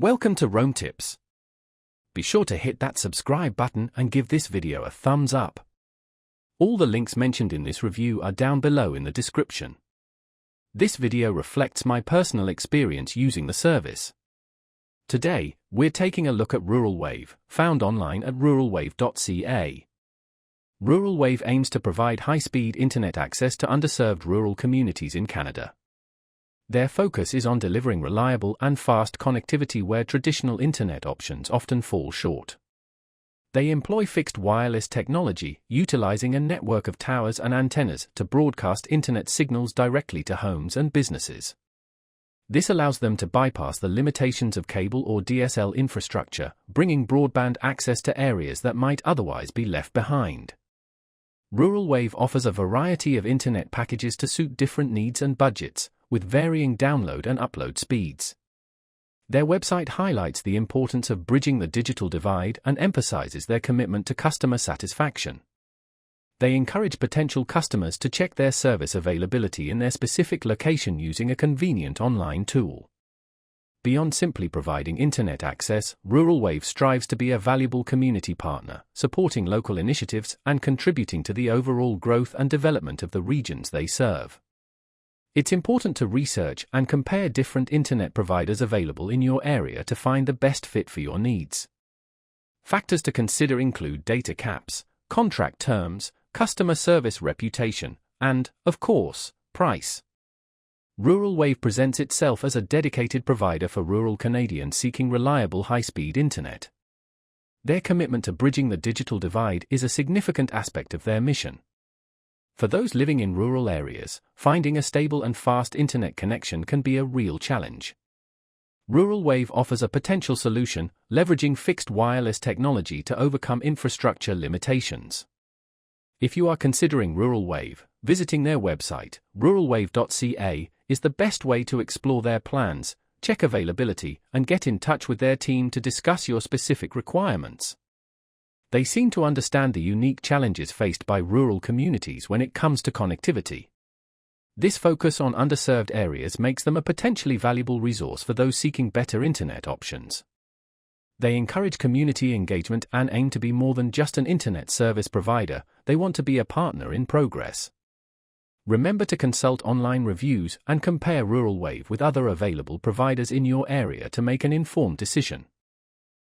Welcome to Roam Tips. Be sure to hit that subscribe button and give this video a thumbs up. All the links mentioned in this review are down below in the description. This video reflects my personal experience using the service. Today, we're taking a look at RuralWave, found online at ruralwave.ca. RuralWave aims to provide high-speed internet access to underserved rural communities in Canada. Their focus is on delivering reliable and fast connectivity where traditional internet options often fall short. They employ fixed wireless technology, utilizing a network of towers and antennas to broadcast internet signals directly to homes and businesses. This allows them to bypass the limitations of cable or DSL infrastructure, bringing broadband access to areas that might otherwise be left behind. RuralWave offers a variety of internet packages to suit different needs and budgets, with varying download and upload speeds. Their website highlights the importance of bridging the digital divide and emphasizes their commitment to customer satisfaction. They encourage potential customers to check their service availability in their specific location using a convenient online tool. Beyond simply providing internet access, RuralWave strives to be a valuable community partner, supporting local initiatives and contributing to the overall growth and development of the regions they serve. It's important to research and compare different internet providers available in your area to find the best fit for your needs. Factors to consider include data caps, contract terms, customer service reputation, and, of course, price. RuralWave presents itself as a dedicated provider for rural Canadians seeking reliable high-speed internet. Their commitment to bridging the digital divide is a significant aspect of their mission. For those living in rural areas, finding a stable and fast internet connection can be a real challenge. RuralWave offers a potential solution, leveraging fixed wireless technology to overcome infrastructure limitations. If you are considering RuralWave, visiting their website, ruralwave.ca, is the best way to explore their plans, check availability, and get in touch with their team to discuss your specific requirements. They seem to understand the unique challenges faced by rural communities when it comes to connectivity. This focus on underserved areas makes them a potentially valuable resource for those seeking better internet options. They encourage community engagement and aim to be more than just an internet service provider. They want to be a partner in progress. Remember to consult online reviews and compare RuralWave with other available providers in your area to make an informed decision.